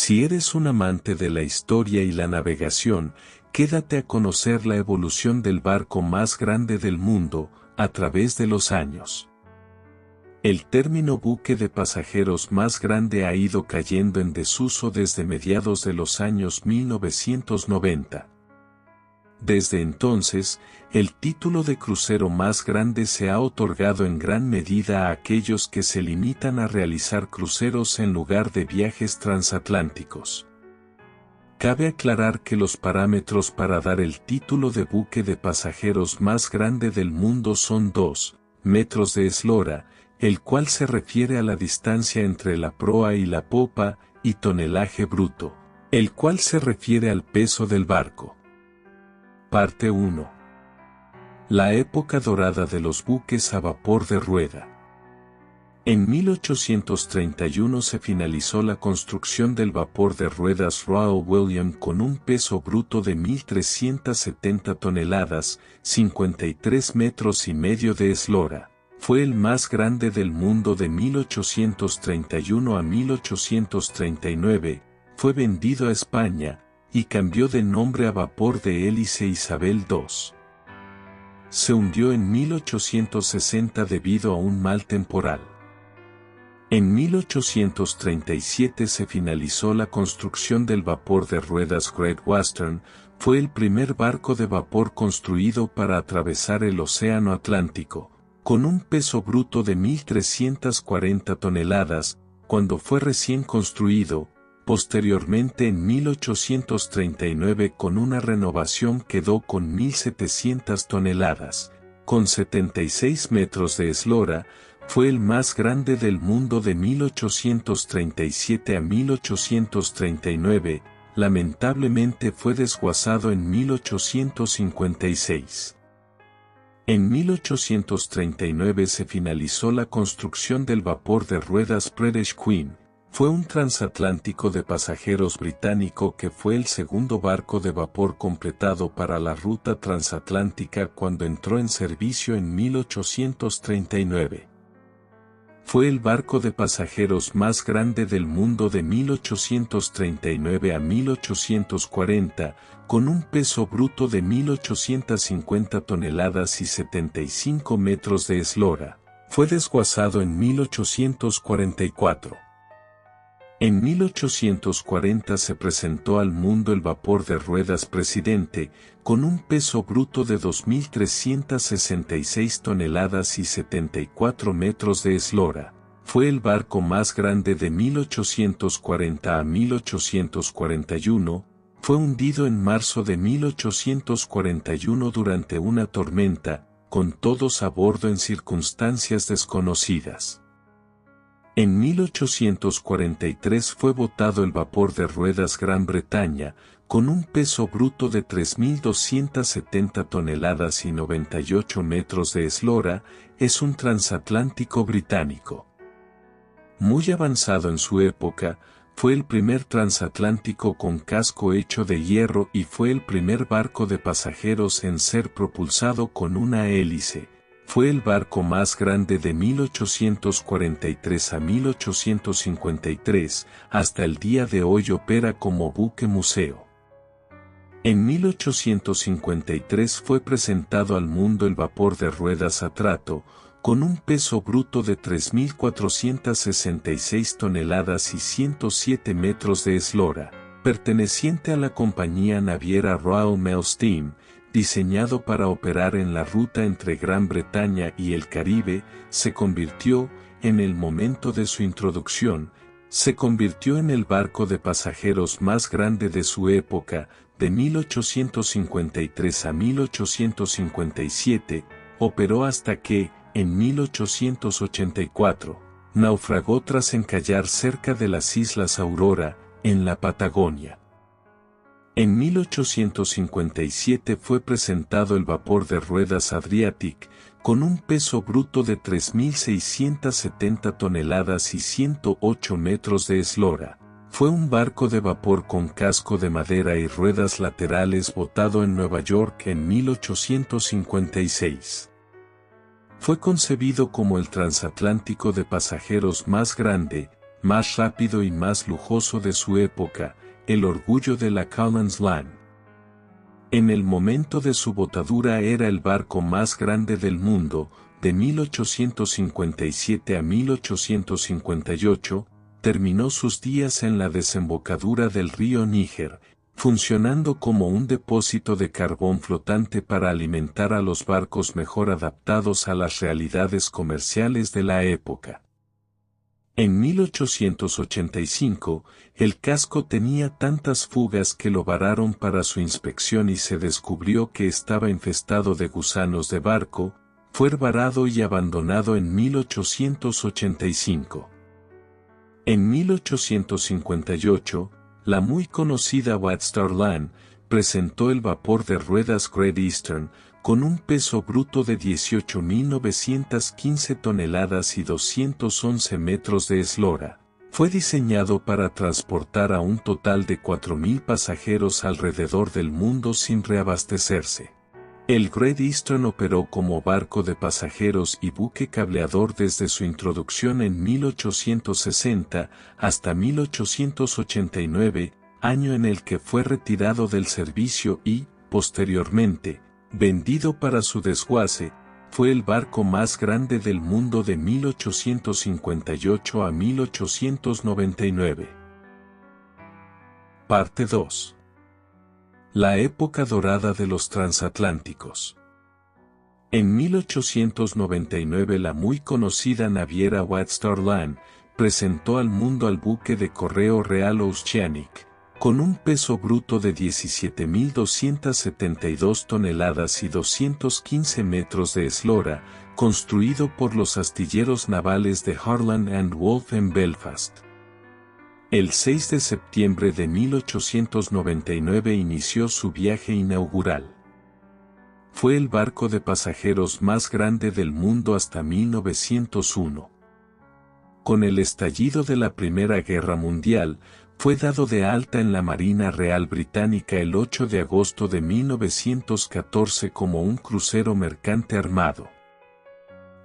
Si eres un amante de la historia y la navegación, quédate a conocer la evolución del barco más grande del mundo, a través de los años. El término buque de pasajeros más grande ha ido cayendo en desuso desde mediados de los años 1990. Desde entonces, el título de crucero más grande se ha otorgado en gran medida a aquellos que se limitan a realizar cruceros en lugar de viajes transatlánticos. Cabe aclarar que los parámetros para dar el título de buque de pasajeros más grande del mundo son 2 metros de eslora, el cual se refiere a la distancia entre la proa y la popa, y tonelaje bruto, el cual se refiere al peso del barco. Parte 1. La época dorada de los buques a vapor de rueda. En 1831 se finalizó la construcción del vapor de ruedas Royal William con un peso bruto de 1.370 toneladas, 53 metros y medio de eslora. Fue el más grande del mundo de 1831 a 1839, fue vendido a España, y cambió de nombre a vapor de hélice Isabel II. Se hundió en 1860 debido a un mal temporal. En 1837 se finalizó la construcción del vapor de ruedas Great Western, fue el primer barco de vapor construido para atravesar el Océano Atlántico, con un peso bruto de 1.340 toneladas, cuando fue recién construido. Posteriormente en 1839 con una renovación quedó con 1.700 toneladas, con 76 metros de eslora, fue el más grande del mundo de 1837 a 1839, lamentablemente fue desguazado en 1856. En 1839 se finalizó la construcción del vapor de ruedas British Queen. Fue un transatlántico de pasajeros británico que fue el segundo barco de vapor completado para la ruta transatlántica cuando entró en servicio en 1839. Fue el barco de pasajeros más grande del mundo de 1839 a 1840, con un peso bruto de 1.850 toneladas y 75 metros de eslora. Fue desguazado en 1844. En 1840 se presentó al mundo el vapor de ruedas Presidente, con un peso bruto de 2.366 toneladas y 74 metros de eslora. Fue el barco más grande de 1840 a 1841, fue hundido en marzo de 1841 durante una tormenta, con todos a bordo en circunstancias desconocidas. En 1843 fue botado el vapor de ruedas Gran Bretaña, con un peso bruto de 3.270 toneladas y 98 metros de eslora, es un transatlántico británico. Muy avanzado en su época, fue el primer transatlántico con casco hecho de hierro y fue el primer barco de pasajeros en ser propulsado con una hélice. Fue el barco más grande de 1843 a 1853, hasta el día de hoy opera como buque museo. En 1853 fue presentado al mundo el vapor de ruedas Atrato, con un peso bruto de 3.466 toneladas y 107 metros de eslora, perteneciente a la compañía naviera Royal Mail Steam, diseñado para operar en la ruta entre Gran Bretaña y el Caribe, se convirtió, en el momento de su introducción, se convirtió en el barco de pasajeros más grande de su época, de 1853 a 1857, operó hasta que, en 1884, naufragó tras encallar cerca de las Islas Aurora, en la Patagonia. En 1857 fue presentado el vapor de ruedas Adriatic, con un peso bruto de 3.670 toneladas y 108 metros de eslora. Fue un barco de vapor con casco de madera y ruedas laterales botado en Nueva York en 1856. Fue concebido como el transatlántico de pasajeros más grande, más rápido y más lujoso de su época, el orgullo de la Cullen's Line. En el momento de su botadura era el barco más grande del mundo, de 1857 a 1858, terminó sus días en la desembocadura del río Níger, funcionando como un depósito de carbón flotante para alimentar a los barcos mejor adaptados a las realidades comerciales de la época. En 1885, el casco tenía tantas fugas que lo vararon para su inspección y se descubrió que estaba infestado de gusanos de barco. Fue varado y abandonado en 1885. En 1858, la muy conocida White Star Line presentó el vapor de ruedas Great Eastern, con un peso bruto de 18.915 toneladas y 211 metros de eslora. Fue diseñado para transportar a un total de 4.000 pasajeros alrededor del mundo sin reabastecerse. El Great Eastern operó como barco de pasajeros y buque cableador desde su introducción en 1860 hasta 1889, año en el que fue retirado del servicio y, posteriormente, vendido para su desguace. Fue el barco más grande del mundo de 1858 a 1899. Parte 2. La época dorada de los transatlánticos. En 1899 la muy conocida naviera White Star Line presentó al mundo al buque de correo Real Oceanic, con un peso bruto de 17.272 toneladas y 215 metros de eslora, construido por los astilleros navales de Harland and Wolff en Belfast. El 6 de septiembre de 1899 inició su viaje inaugural. Fue el barco de pasajeros más grande del mundo hasta 1901. Con el estallido de la Primera Guerra Mundial, fue dado de alta en la Marina Real Británica el 8 de agosto de 1914 como un crucero mercante armado.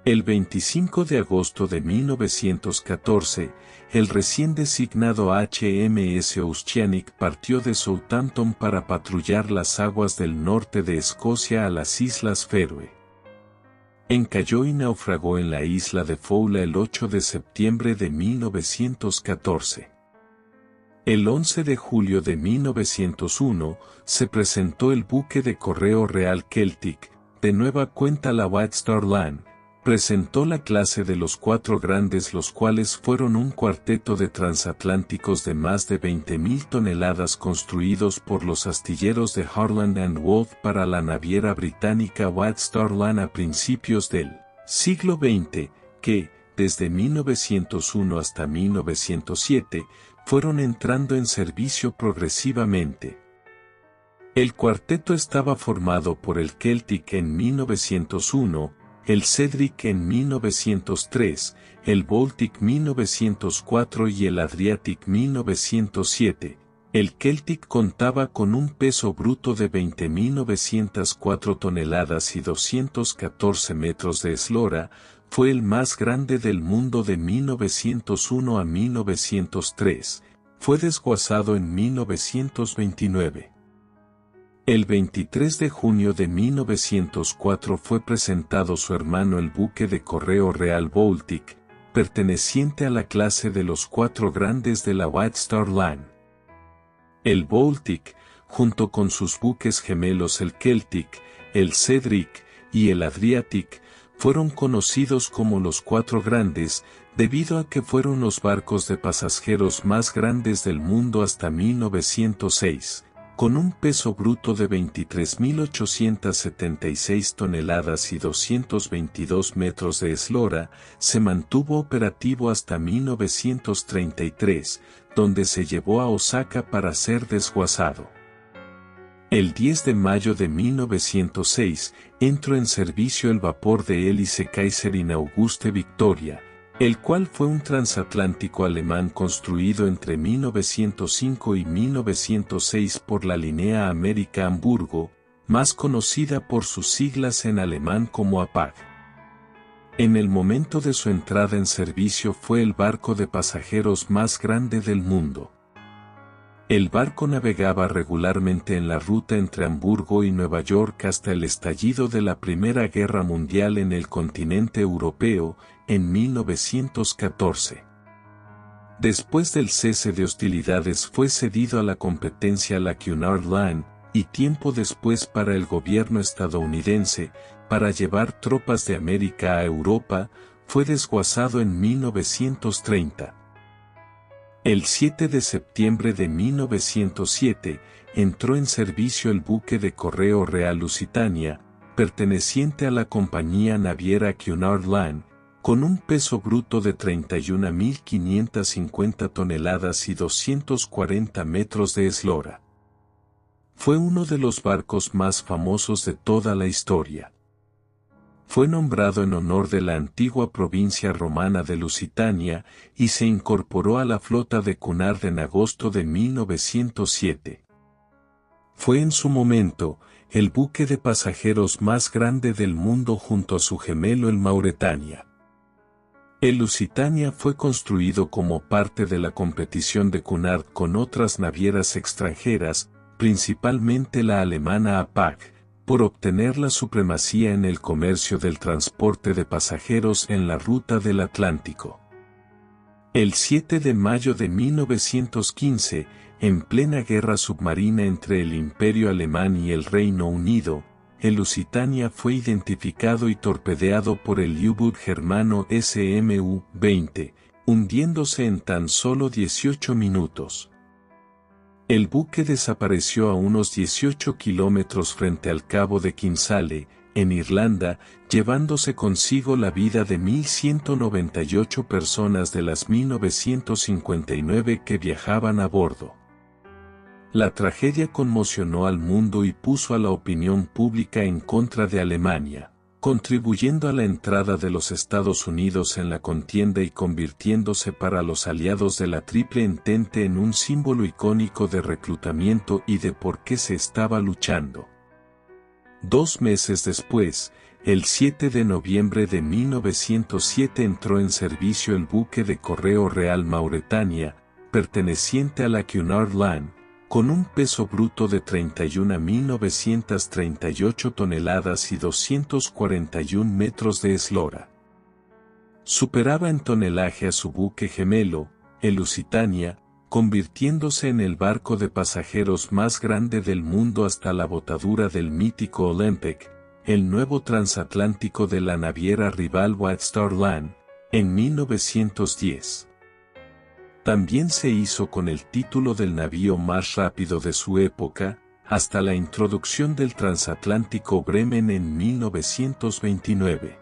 El 25 de agosto de 1914, el recién designado HMS Oceanic partió de Southampton para patrullar las aguas del norte de Escocia a las Islas Feroe. Encalló y naufragó en la isla de Foula el 8 de septiembre de 1914. El 11 de julio de 1901, se presentó el buque de correo Real Celtic, de nueva cuenta la White Star Line, presentó la clase de los Cuatro Grandes, los cuales fueron un cuarteto de transatlánticos de más de 20.000 toneladas construidos por los astilleros de Harland and Wolff para la naviera británica White Star Line a principios del siglo XX, que, desde 1901 hasta 1907, fueron entrando en servicio progresivamente. El cuarteto estaba formado por el Celtic en 1901, el Cedric en 1903, el Baltic 1904 y el Adriatic 1907. El Celtic contaba con un peso bruto de 20.904 toneladas y 214 metros de eslora. Fue el más grande del mundo de 1901 a 1903. Fue desguazado en 1929. El 23 de junio de 1904 fue presentado su hermano el buque de correo Real Baltic, perteneciente a la clase de los Cuatro Grandes de la White Star Line. El Baltic, junto con sus buques gemelos el Celtic, el Cedric y el Adriatic, fueron conocidos como los Cuatro Grandes, debido a que fueron los barcos de pasajeros más grandes del mundo hasta 1906. Con un peso bruto de 23.876 toneladas y 222 metros de eslora, se mantuvo operativo hasta 1933, donde se llevó a Osaka para ser desguazado. El 10 de mayo de 1906, entró en servicio el vapor de hélice Kaiserin Auguste Victoria, el cual fue un transatlántico alemán construido entre 1905 y 1906 por la línea América-Hamburgo, más conocida por sus siglas en alemán como APAG. En el momento de su entrada en servicio fue el barco de pasajeros más grande del mundo. El barco navegaba regularmente en la ruta entre Hamburgo y Nueva York hasta el estallido de la Primera Guerra Mundial en el continente europeo, en 1914. Después del cese de hostilidades fue cedido a la competencia la Cunard Line, y tiempo después para el gobierno estadounidense, para llevar tropas de América a Europa, fue desguazado en 1930. El 7 de septiembre de 1907, entró en servicio el buque de correo Real Lusitania, perteneciente a la compañía naviera Cunard Line, con un peso bruto de 31.550 toneladas y 240 metros de eslora. Fue uno de los barcos más famosos de toda la historia. Fue nombrado en honor de la antigua provincia romana de Lusitania y se incorporó a la flota de Cunard en agosto de 1907. Fue en su momento, el buque de pasajeros más grande del mundo junto a su gemelo el Mauretania. El Lusitania fue construido como parte de la competición de Cunard con otras navieras extranjeras, principalmente la alemana Hapag, por obtener la supremacía en el comercio del transporte de pasajeros en la ruta del Atlántico. El 7 de mayo de 1915, en plena guerra submarina entre el Imperio Alemán y el Reino Unido, el Lusitania fue identificado y torpedeado por el U-Boot germano SMU-20, hundiéndose en tan solo 18 minutos. El buque desapareció a unos 18 kilómetros frente al cabo de Kinsale, en Irlanda, llevándose consigo la vida de 1.198 personas de las 1.959 que viajaban a bordo. La tragedia conmocionó al mundo y puso a la opinión pública en contra de Alemania, contribuyendo a la entrada de los Estados Unidos en la contienda y convirtiéndose para los aliados de la Triple Entente en un símbolo icónico de reclutamiento y de por qué se estaba luchando. 2 meses después, el 7 de noviembre de 1907 entró en servicio el buque de correo Real Mauretania, perteneciente a la Cunard Line, con un peso bruto de 31.938 toneladas y 241 metros de eslora. Superaba en tonelaje a su buque gemelo, el Lusitania, convirtiéndose en el barco de pasajeros más grande del mundo hasta la botadura del mítico Olympic, el nuevo transatlántico de la naviera rival White Star Line, en 1910. También se hizo con el título del navío más rápido de su época, hasta la introducción del transatlántico Bremen en 1929.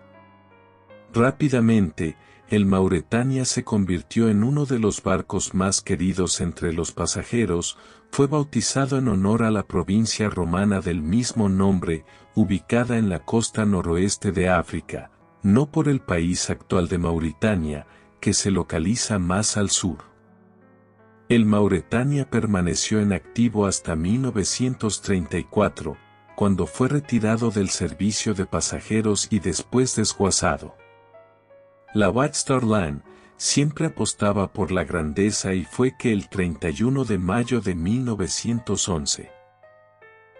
Rápidamente, el Mauretania se convirtió en uno de los barcos más queridos entre los pasajeros, fue bautizado en honor a la provincia romana del mismo nombre, ubicada en la costa noroeste de África, no por el país actual de Mauritania, que se localiza más al sur. El Mauretania permaneció en activo hasta 1934, cuando fue retirado del servicio de pasajeros y después desguazado. La White Star Line siempre apostaba por la grandeza y fue que el 31 de mayo de 1911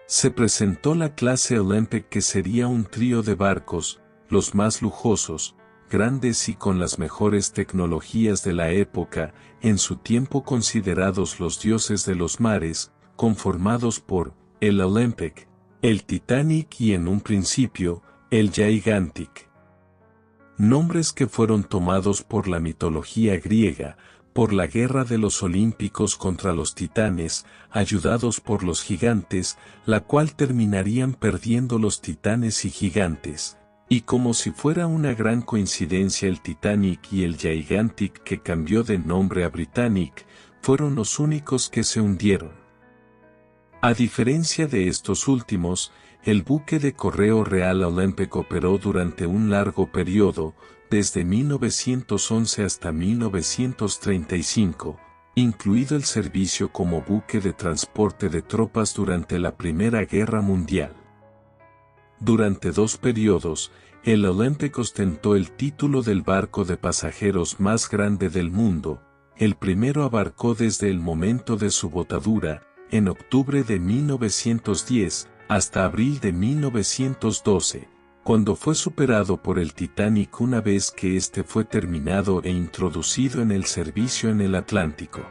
se presentó la clase Olympic, que sería un trío de barcos, los más lujosos, grandes y con las mejores tecnologías de la época, en su tiempo considerados los dioses de los mares, conformados por el Olympic, el Titanic y en un principio, el Gigantic. Nombres que fueron tomados por la mitología griega, por la guerra de los olímpicos contra los titanes, ayudados por los gigantes, la cual terminarían perdiendo los titanes y gigantes. Y como si fuera una gran coincidencia, el Titanic y el Gigantic, que cambió de nombre a Britannic, fueron los únicos que se hundieron. A diferencia de estos últimos, el buque de correo Real Olympic operó durante un largo periodo, desde 1911 hasta 1935, incluido el servicio como buque de transporte de tropas durante la Primera Guerra Mundial. Durante 2 periodos, el Olympic ostentó el título del barco de pasajeros más grande del mundo. El primero abarcó desde el momento de su botadura, en octubre de 1910, hasta abril de 1912, cuando fue superado por el Titanic una vez que este fue terminado e introducido en el servicio en el Atlántico.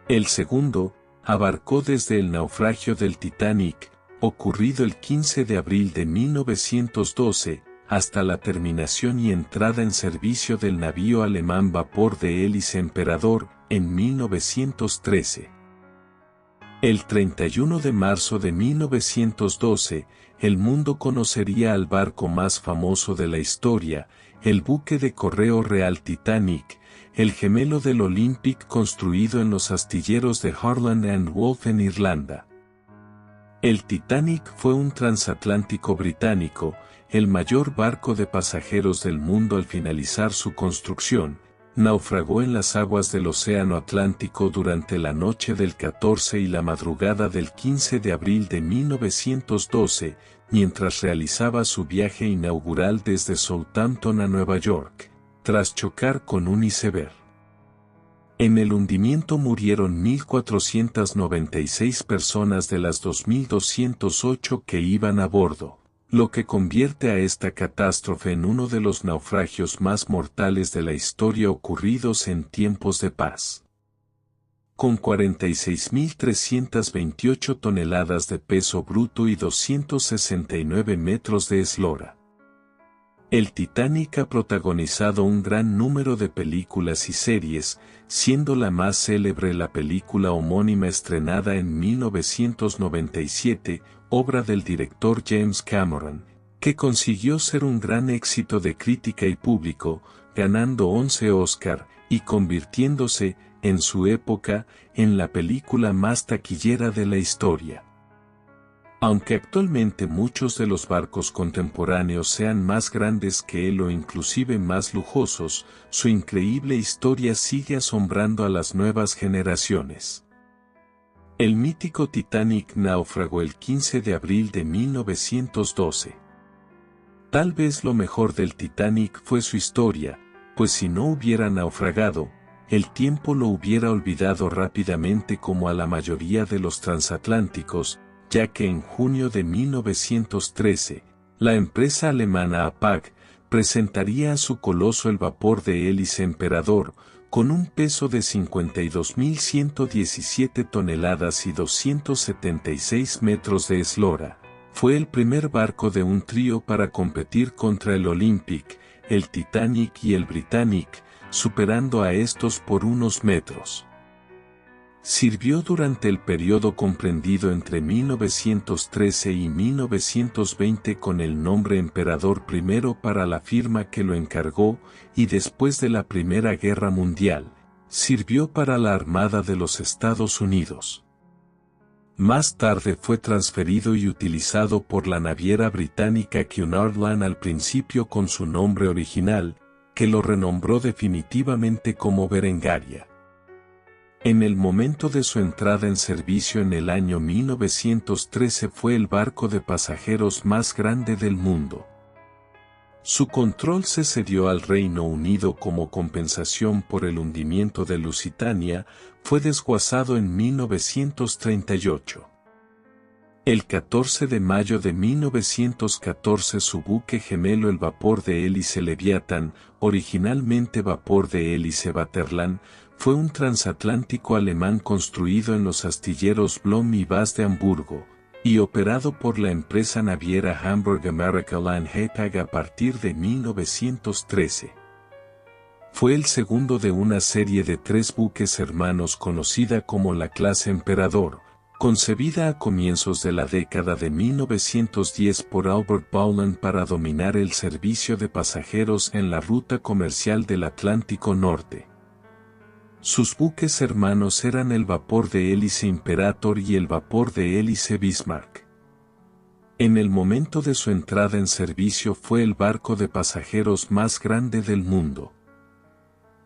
El segundo, abarcó desde el naufragio del Titanic, ocurrido el 15 de abril de 1912, hasta la terminación y entrada en servicio del navío alemán vapor de hélice Emperador, en 1913. El 31 de marzo de 1912, el mundo conocería al barco más famoso de la historia, el buque de correo real Titanic, el gemelo del Olympic construido en los astilleros de Harland and Wolff en Irlanda. El Titanic fue un transatlántico británico, el mayor barco de pasajeros del mundo al finalizar su construcción. Naufragó en las aguas del Océano Atlántico durante la noche del 14 y la madrugada del 15 de abril de 1912, mientras realizaba su viaje inaugural desde Southampton a Nueva York, tras chocar con un iceberg. En el hundimiento murieron 1.496 personas de las 2.208 que iban a bordo, lo que convierte a esta catástrofe en uno de los naufragios más mortales de la historia ocurridos en tiempos de paz. Con 46.328 toneladas de peso bruto y 269 metros de eslora. El Titanic ha protagonizado un gran número de películas y series, siendo la más célebre la película homónima estrenada en 1997, obra del director James Cameron, que consiguió ser un gran éxito de crítica y público, ganando 11 Oscar, y convirtiéndose, en su época, en la película más taquillera de la historia. Aunque actualmente muchos de los barcos contemporáneos sean más grandes que él o inclusive más lujosos, su increíble historia sigue asombrando a las nuevas generaciones. El mítico Titanic naufragó el 15 de abril de 1912. Tal vez lo mejor del Titanic fue su historia, pues si no hubiera naufragado, el tiempo lo hubiera olvidado rápidamente como a la mayoría de los transatlánticos, ya que en junio de 1913, la empresa alemana Hapag presentaría a su coloso el vapor de hélice Emperador, con un peso de 52.117 toneladas y 276 metros de eslora. Fue el primer barco de un trío para competir contra el Olympic, el Titanic y el Britannic, superando a estos por unos metros. Sirvió durante el periodo comprendido entre 1913 y 1920 con el nombre Emperador primero para la firma que lo encargó, y después de la Primera Guerra Mundial, sirvió para la Armada de los Estados Unidos. Más tarde fue transferido y utilizado por la naviera británica Cunardland al principio con su nombre original, que lo renombró definitivamente como Berengaria. En el momento de su entrada en servicio en el año 1913 fue el barco de pasajeros más grande del mundo. Su control se cedió al Reino Unido como compensación por el hundimiento de Lusitania, fue desguazado en 1938. El 14 de mayo de 1914 su buque gemelo el vapor de hélice Leviathan, originalmente vapor de hélice Vaterland, fue un transatlántico alemán construido en los astilleros Blohm y Bass de Hamburgo, y operado por la empresa naviera Hamburg America Line Hapag a partir de 1913. Fue el segundo de una serie de 3 buques hermanos conocida como la clase Emperador, concebida a comienzos de la década de 1910 por Albert Bowland para dominar el servicio de pasajeros en la ruta comercial del Atlántico Norte. Sus buques hermanos eran el vapor de hélice Imperator y el vapor de hélice Bismarck. En el momento de su entrada en servicio fue el barco de pasajeros más grande del mundo.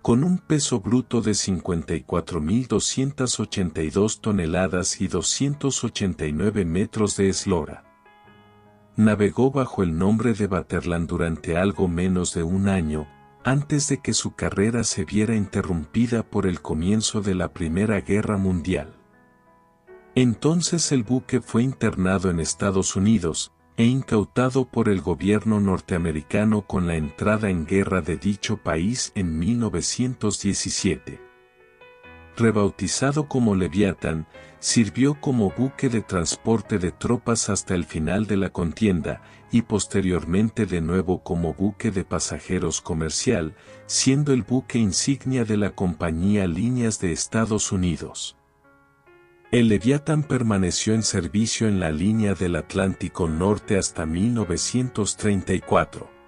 Con un peso bruto de 54.282 toneladas y 289 metros de eslora. navegó bajo el nombre de Vaterland durante algo menos de un año, antes de que su carrera se viera interrumpida por el comienzo de la Primera Guerra Mundial. Entonces el buque fue internado en Estados Unidos, e incautado por el gobierno norteamericano con la entrada en guerra de dicho país en 1917. Rebautizado como Leviatán, sirvió como buque de transporte de tropas hasta el final de la contienda, y posteriormente de nuevo como buque de pasajeros comercial, siendo el buque insignia de la compañía Líneas de Estados Unidos. El Leviatán permaneció en servicio en la línea del Atlántico Norte hasta 1934.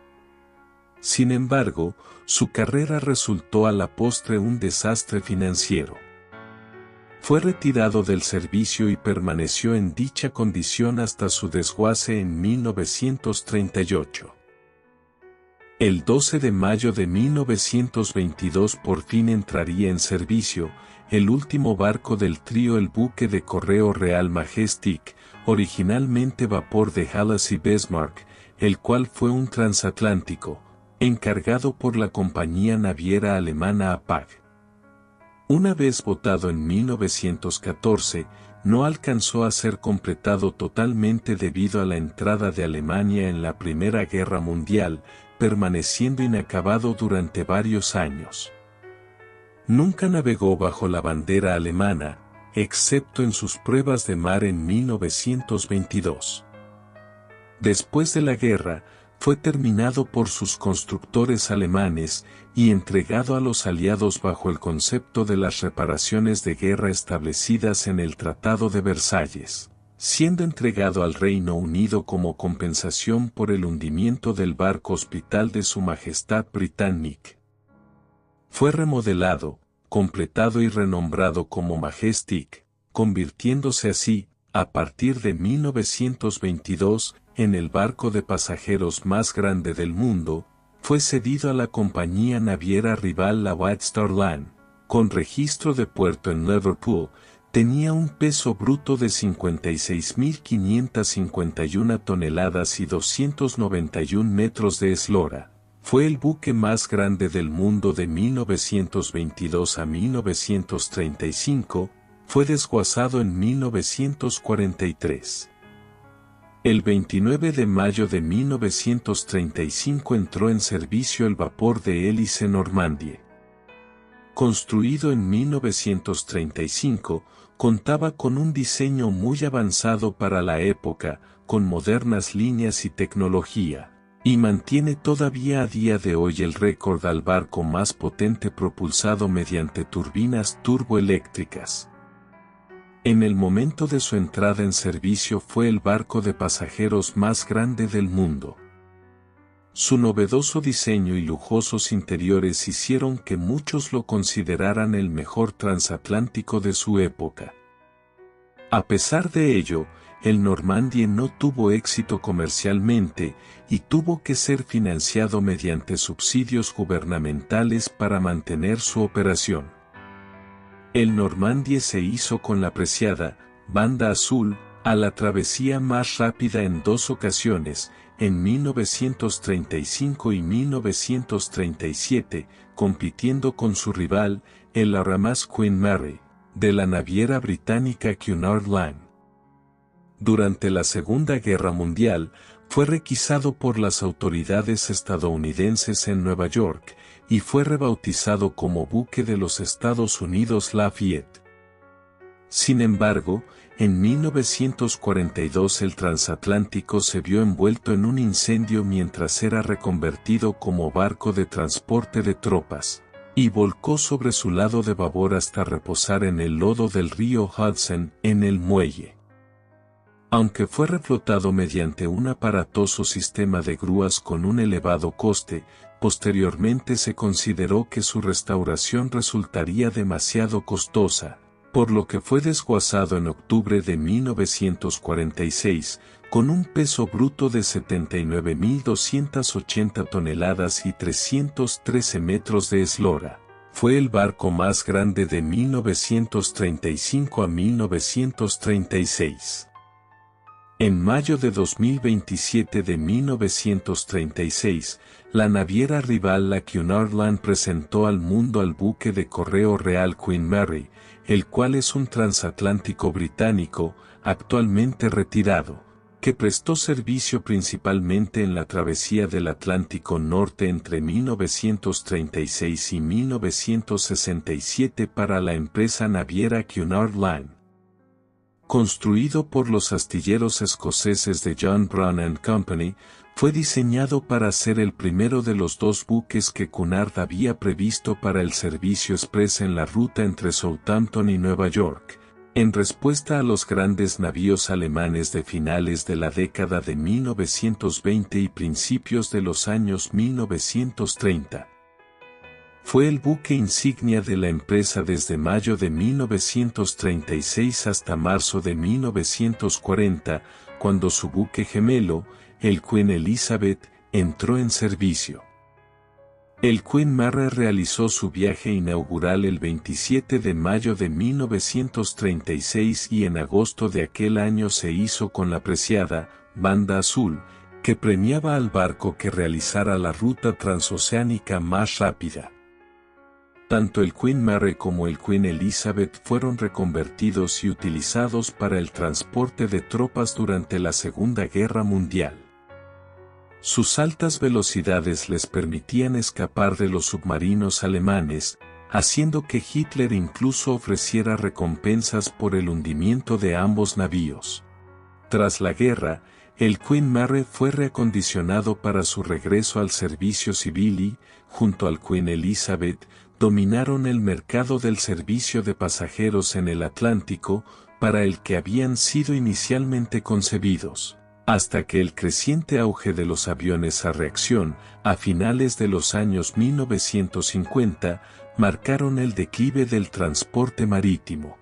Sin embargo, su carrera resultó a la postre un desastre financiero. Fue retirado del servicio y permaneció en dicha condición hasta su desguace en 1938. El 12 de mayo de 1922 por fin entraría en servicio, el último barco del trío, el buque de correo Real Majestic, originalmente vapor de Halas y Bismarck, el cual fue un transatlántico, encargado por la compañía naviera alemana APAG. Una vez votado en 1914, no alcanzó a ser completado totalmente debido a la entrada de Alemania en la Primera Guerra Mundial, permaneciendo inacabado durante varios años. Nunca navegó bajo la bandera alemana, excepto en sus pruebas de mar en 1922. Después de la guerra, fue terminado por sus constructores alemanes y entregado a los aliados bajo el concepto de las reparaciones de guerra establecidas en el Tratado de Versalles, siendo entregado al Reino Unido como compensación por el hundimiento del barco Hospital de Su Majestad Britannic. Fue remodelado, completado y renombrado como Majestic, convirtiéndose así, a partir de 1922, en el barco de pasajeros más grande del mundo. Fue cedido a la compañía naviera rival la White Star Line, con registro de puerto en Liverpool. Tenía un peso bruto de 56.551 toneladas y 291 metros de eslora. Fue el buque más grande del mundo de 1922 a 1935, fue desguazado en 1943. El 29 de mayo de 1935 entró en servicio el vapor de hélice Normandie. Construido en 1935, contaba con un diseño muy avanzado para la época, con modernas líneas y tecnología, y mantiene todavía a día de hoy el récord al barco más potente propulsado mediante turbinas turboeléctricas. En el momento de su entrada en servicio fue el barco de pasajeros más grande del mundo. Su novedoso diseño y lujosos interiores hicieron que muchos lo consideraran el mejor transatlántico de su época. A pesar de ello, el Normandie no tuvo éxito comercialmente y tuvo que ser financiado mediante subsidios gubernamentales para mantener su operación. El Normandie se hizo con la preciada Banda Azul a la travesía más rápida en dos ocasiones, en 1935 y 1937, compitiendo con su rival, el RMS Queen Mary, de la naviera británica Cunard Line. Durante la Segunda Guerra Mundial, fue requisado por las autoridades estadounidenses en Nueva York, y fue rebautizado como buque de los Estados Unidos Lafayette. Sin embargo, en 1942 el transatlántico se vio envuelto en un incendio mientras era reconvertido como barco de transporte de tropas, y volcó sobre su lado de babor hasta reposar en el lodo del río Hudson, en el muelle. Aunque fue reflotado mediante un aparatoso sistema de grúas con un elevado coste, posteriormente se consideró que su restauración resultaría demasiado costosa, por lo que fue desguazado en octubre de 1946, con un peso bruto de 79.280 toneladas y 313 metros de eslora. Fue el barco más grande de 1935 a 1936. En mayo de 2027 de 1936, la naviera rival la Cunard presentó al mundo al buque de correo real Queen Mary, el cual es un transatlántico británico, actualmente retirado, que prestó servicio principalmente en la travesía del Atlántico Norte entre 1936 y 1967 para la empresa naviera Cunard Line. Construido por los astilleros escoceses de John Brown Company, fue diseñado para ser el primero de los dos buques que Cunard había previsto para el servicio express en la ruta entre Southampton y Nueva York, en respuesta a los grandes navíos alemanes de finales de la década de 1920 y principios de los años 1930. Fue el buque insignia de la empresa desde mayo de 1936 hasta marzo de 1940, cuando su buque gemelo, el Queen Elizabeth, entró en servicio. El Queen Mary realizó su viaje inaugural el 27 de mayo de 1936 y en agosto de aquel año se hizo con la preciada Banda Azul, que premiaba al barco que realizara la ruta transoceánica más rápida. Tanto el Queen Mary como el Queen Elizabeth fueron reconvertidos y utilizados para el transporte de tropas durante la Segunda Guerra Mundial. Sus altas velocidades les permitían escapar de los submarinos alemanes, haciendo que Hitler incluso ofreciera recompensas por el hundimiento de ambos navíos. Tras la guerra, el Queen Mary fue reacondicionado para su regreso al servicio civil y, junto al Queen Elizabeth, dominaron el mercado del servicio de pasajeros en el Atlántico, para el que habían sido inicialmente concebidos, hasta que el creciente auge de los aviones a reacción, a finales de los años 1950, marcaron el declive del transporte marítimo.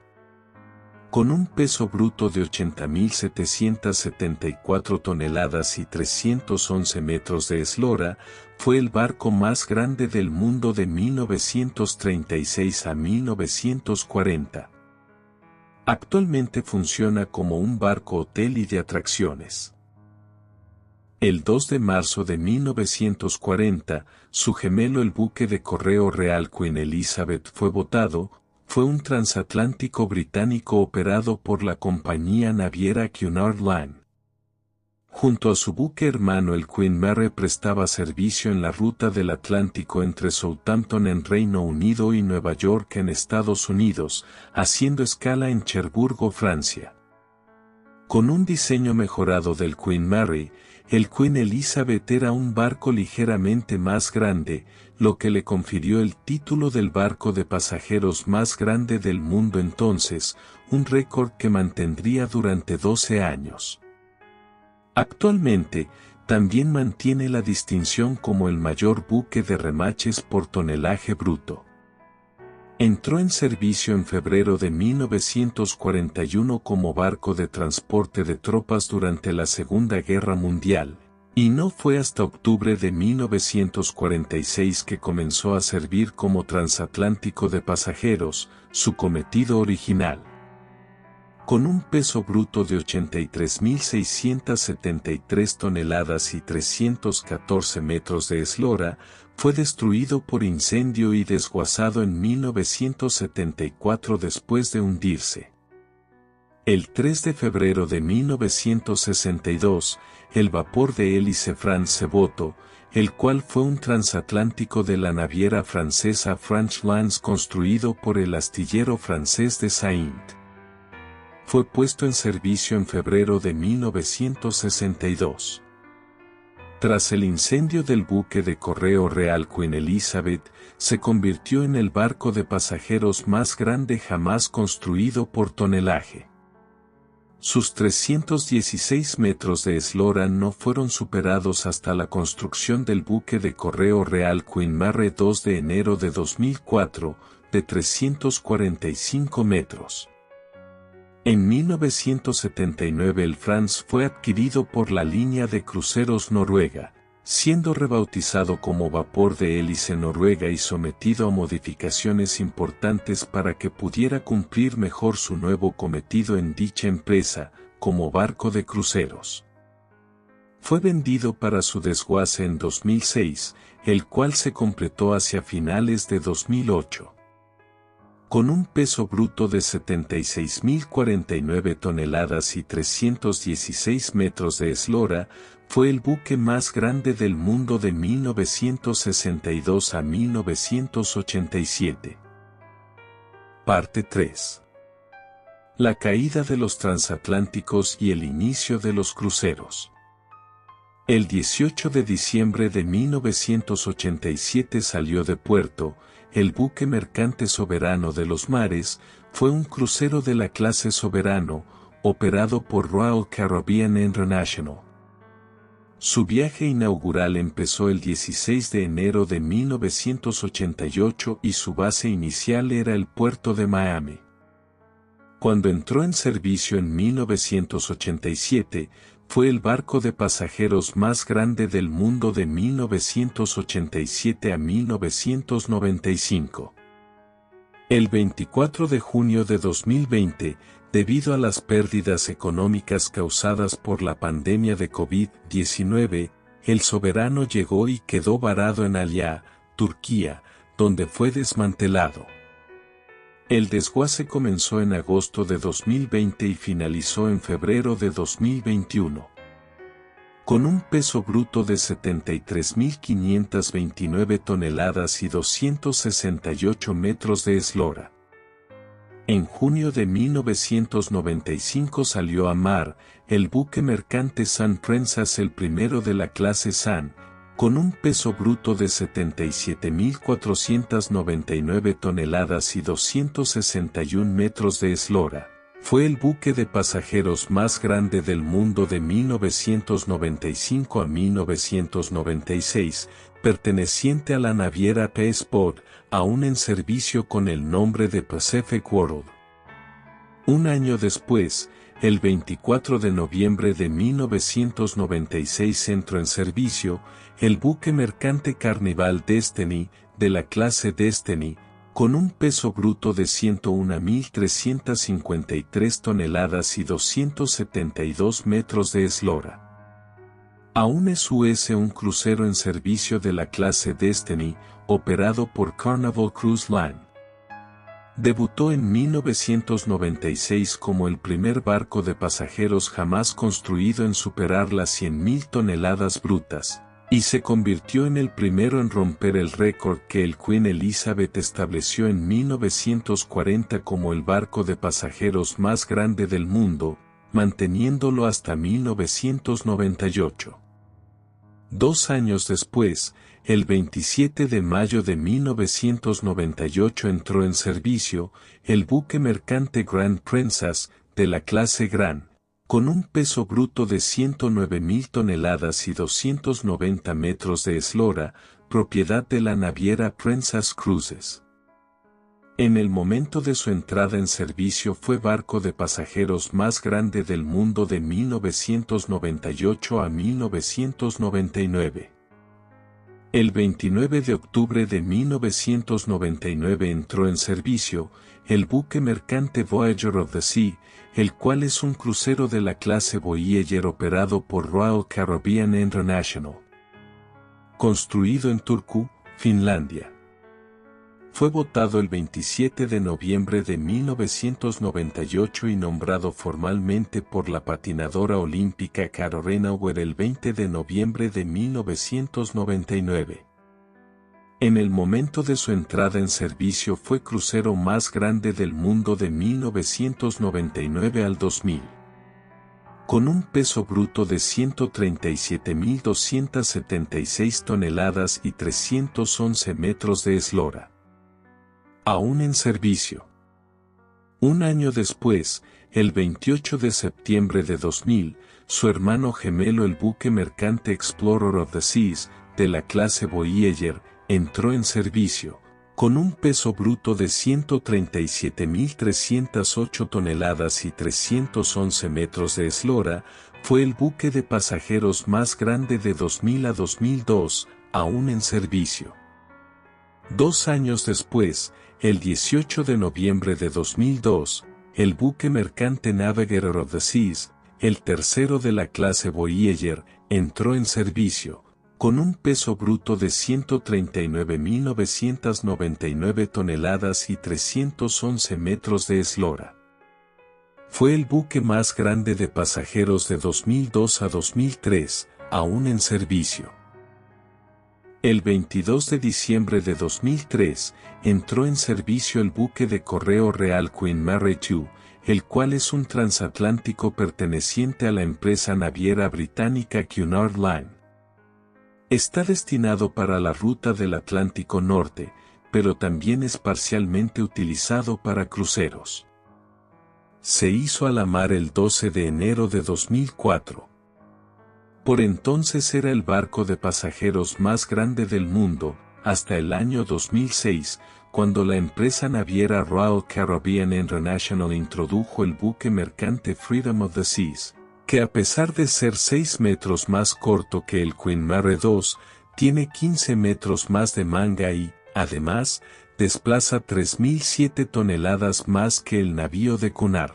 Con un peso bruto de 80.774 toneladas y 311 metros de eslora, fue el barco más grande del mundo de 1936 a 1940. Actualmente funciona como un barco hotel y de atracciones. El 2 de marzo de 1940, su gemelo el buque de correo real Queen Elizabeth fue botado. Fue un transatlántico británico operado por la compañía naviera Cunard Line. Junto a su buque hermano el Queen Mary prestaba servicio en la ruta del Atlántico entre Southampton en Reino Unido y Nueva York en Estados Unidos, haciendo escala en Cherburgo, Francia. Con un diseño mejorado del Queen Mary, el Queen Elizabeth era un barco ligeramente más grande, lo que le confirió el título del barco de pasajeros más grande del mundo entonces, un récord que mantendría durante 12 años. Actualmente, también mantiene la distinción como el mayor buque de remaches por tonelaje bruto. Entró en servicio en febrero de 1941 como barco de transporte de tropas durante la Segunda Guerra Mundial, y no fue hasta octubre de 1946 que comenzó a servir como transatlántico de pasajeros, su cometido original. Con un peso bruto de 83.673 toneladas y 314 metros de eslora, fue destruido por incendio y desguazado en 1974 después de hundirse. El 3 de febrero de 1962, el vapor de hélice Franz se botó, el cual fue un transatlántico de la naviera francesa French Lines construido por el astillero francés de Saint. Fue puesto en servicio en febrero de 1962. Tras el incendio del buque de correo real Queen Elizabeth, se convirtió en el barco de pasajeros más grande jamás construido por tonelaje. Sus 316 metros de eslora no fueron superados hasta la construcción del buque de correo real Queen Mary 2 de enero de 2004, de 345 metros. En 1979 el Franz fue adquirido por la línea de cruceros Noruega, siendo rebautizado como vapor de hélice Noruega y sometido a modificaciones importantes para que pudiera cumplir mejor su nuevo cometido en dicha empresa, como barco de cruceros. Fue vendido para su desguace en 2006, el cual se completó hacia finales de 2008. Con un peso bruto de 76.049 toneladas y 316 metros de eslora, fue el buque más grande del mundo de 1962 a 1987. Parte 3. La caída de los transatlánticos y el inicio de los cruceros. El 18 de diciembre de 1987 salió de puerto. El buque mercante Soberano de los Mares fue un crucero de la clase Soberano, operado por Royal Caribbean International. Su viaje inaugural empezó el 16 de enero de 1988 y su base inicial era el puerto de Miami. Cuando entró en servicio en 1987, fue el barco de pasajeros más grande del mundo de 1987 a 1995. El 24 de junio de 2020, debido a las pérdidas económicas causadas por la pandemia de COVID-19, el Soberano llegó y quedó varado en Alya, Turquía, donde fue desmantelado. El desguace comenzó en agosto de 2020 y finalizó en febrero de 2021. Con un peso bruto de 73.529 toneladas y 268 metros de eslora. En junio de 1995 salió a mar el buque mercante Sun Princess, el primero de la clase Sun, con un peso bruto de 77.499 toneladas y 261 metros de eslora. Fue el buque de pasajeros más grande del mundo de 1995 a 1996, perteneciente a la naviera Peaceport, aún en servicio con el nombre de Pacific World. Un año después, el 24 de noviembre de 1996 entró en servicio el buque mercante Carnival Destiny, de la clase Destiny, con un peso bruto de 101.353 toneladas y 272 metros de eslora. Aún es un crucero en servicio de la clase Destiny, operado por Carnival Cruise Line. Debutó en 1996 como el primer barco de pasajeros jamás construido en superar las 100.000 toneladas brutas, y se convirtió en el primero en romper el récord que el Queen Elizabeth estableció en 1940 como el barco de pasajeros más grande del mundo, manteniéndolo hasta 1998. 2 años después, el 27 de mayo de 1998 entró en servicio el buque mercante Grand Princess, de la clase Grand, con un peso bruto de 109.000 toneladas y 290 metros de eslora, propiedad de la naviera Princess Cruises. En el momento de su entrada en servicio fue barco de pasajeros más grande del mundo de 1998 a 1999. El 29 de octubre de 1999 entró en servicio el buque mercante Voyager of the Sea, el cual es un crucero de la clase Voyager operado por Royal Caribbean International. Construido en Turku, Finlandia. Fue votado el 27 de noviembre de 1998 y nombrado formalmente por la patinadora olímpica Karo Renauer el 20 de noviembre de 1999. En el momento de su entrada en servicio fue crucero más grande del mundo de 1999 al 2000. Con un peso bruto de 137.276 toneladas y 311 metros de eslora. Aún en servicio. Un año después, el 28 de septiembre de 2000, su hermano gemelo el buque mercante Explorer of the Seas, de la clase Voyager, entró en servicio, con un peso bruto de 137.308 toneladas y 311 metros de eslora, fue el buque de pasajeros más grande de 2000 a 2002, aún en servicio. 2 años después, el 18 de noviembre de 2002, el buque mercante Navigator of the Seas, el tercero de la clase Voyager, entró en servicio, con un peso bruto de 139.999 toneladas y 311 metros de eslora. Fue el buque más grande de pasajeros de 2002 a 2003, aún en servicio. El 22 de diciembre de 2003, entró en servicio el buque de correo real Queen Mary II, el cual es un transatlántico perteneciente a la empresa naviera británica Cunard Line. Está destinado para la ruta del Atlántico Norte, pero también es parcialmente utilizado para cruceros. Se hizo a la mar el 12 de enero de 2004. Por entonces era el barco de pasajeros más grande del mundo, hasta el año 2006, cuando la empresa naviera Royal Caribbean International introdujo el buque mercante Freedom of the Seas, que a pesar de ser 6 metros más corto que el Queen Mary II, tiene 15 metros más de manga y, además, desplaza 3.007 toneladas más que el navío de Cunard.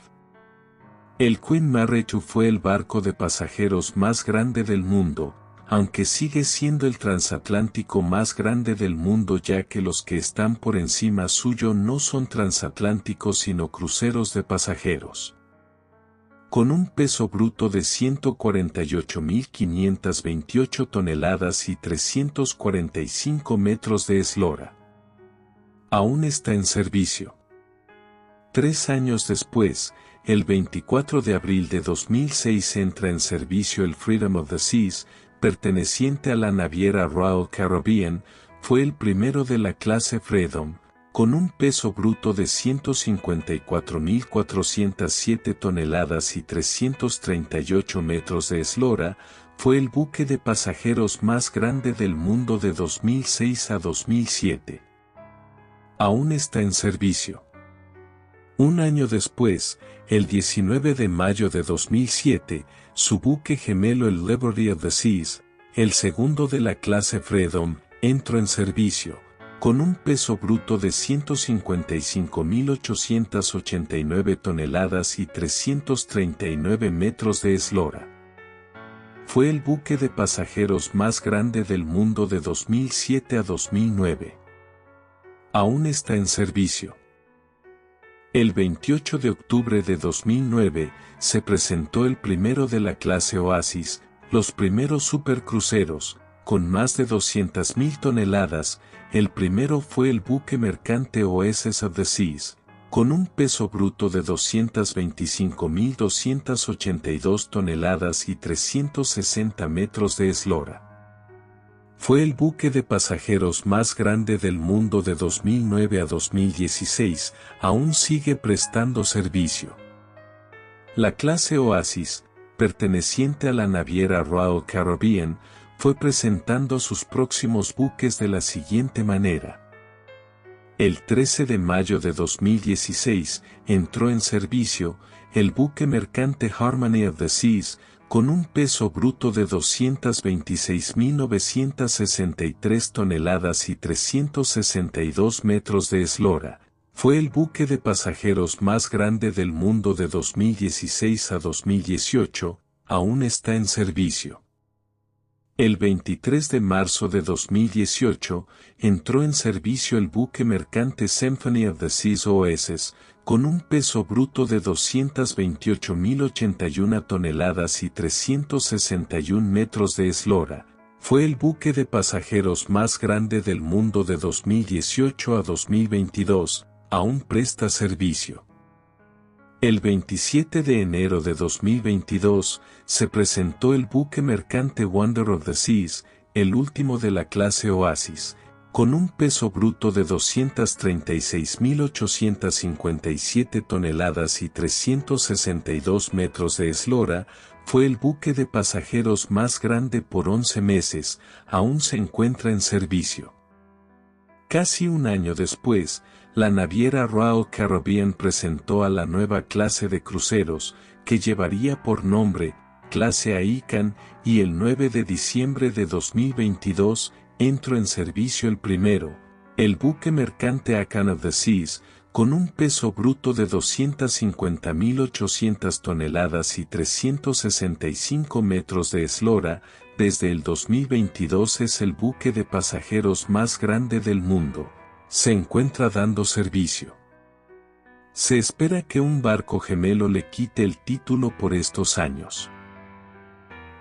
El Queen Mary II fue el barco de pasajeros más grande del mundo, aunque sigue siendo el transatlántico más grande del mundo ya que los que están por encima suyo no son transatlánticos sino cruceros de pasajeros. Con un peso bruto de 148.528 toneladas y 345 metros de eslora. Aún está en servicio. 3 años después, el 24 de abril de 2006 entra en servicio el Freedom of the Seas, perteneciente a la naviera Royal Caribbean, fue el primero de la clase Freedom, con un peso bruto de 154.407 toneladas y 338 metros de eslora, fue el buque de pasajeros más grande del mundo de 2006 a 2007. Aún está en servicio. Un año después, el 19 de mayo de 2007, su buque gemelo el Liberty of the Seas, el segundo de la clase Freedom, entró en servicio, con un peso bruto de 155.889 toneladas y 339 metros de eslora. Fue el buque de pasajeros más grande del mundo de 2007 a 2009. Aún está en servicio. El 28 de octubre de 2009, se presentó el primero de la clase Oasis, los primeros supercruceros, con más de 200.000 toneladas. El primero fue el buque mercante Oasis of the Seas, con un peso bruto de 225.282 toneladas y 360 metros de eslora. Fue el buque de pasajeros más grande del mundo de 2009 a 2016, aún sigue prestando servicio. La clase Oasis, perteneciente a la naviera Royal Caribbean, fue presentando sus próximos buques de la siguiente manera. El 13 de mayo de 2016, entró en servicio, el buque mercante Harmony of the Seas, con un peso bruto de 226.963 toneladas y 362 metros de eslora, fue el buque de pasajeros más grande del mundo de 2016 a 2018, aún está en servicio. El 23 de marzo de 2018, entró en servicio el buque mercante Symphony of the Seas Oasis, con un peso bruto de 228.081 toneladas y 361 metros de eslora. Fue el buque de pasajeros más grande del mundo de 2018 a 2022, aún presta servicio. El 27 de enero de 2022, se presentó el buque mercante Wonder of the Seas, el último de la clase Oasis, con un peso bruto de 236.857 toneladas y 362 metros de eslora, fue el buque de pasajeros más grande por 11 meses, aún se encuentra en servicio. Casi un año después, la naviera Royal Caribbean presentó a la nueva clase de cruceros, que llevaría por nombre, clase Aegean, y el 9 de diciembre de 2022, entró en servicio el primero, el buque mercante Aegean of the Seas, Con un peso bruto de 250.800 toneladas y 365 metros de eslora, desde el 2022 es el buque de pasajeros más grande del mundo. Se encuentra dando servicio. Se espera que un barco gemelo le quite el título por estos años.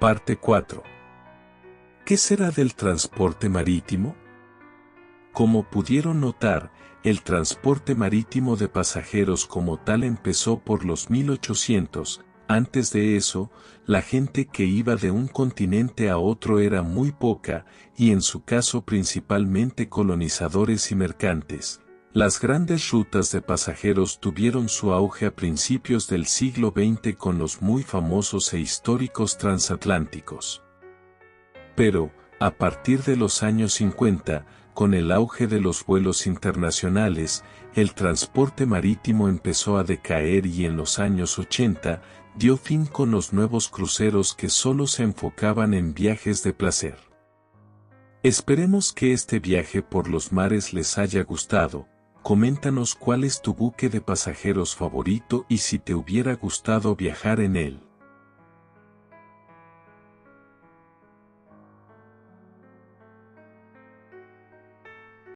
Parte 4. ¿Qué será del transporte marítimo? Como pudieron notar, el transporte marítimo de pasajeros como tal empezó por los 1800, antes de eso, la gente que iba de un continente a otro era muy poca, y en su caso principalmente colonizadores y mercantes. Las grandes rutas de pasajeros tuvieron su auge a principios del siglo XX con los muy famosos e históricos transatlánticos. Pero, a partir de los años 50, con el auge de los vuelos internacionales, el transporte marítimo empezó a decaer y en los años 80, dio fin con los nuevos cruceros que solo se enfocaban en viajes de placer. Esperemos que este viaje por los mares les haya gustado. Coméntanos cuál es tu buque de pasajeros favorito y si te hubiera gustado viajar en él.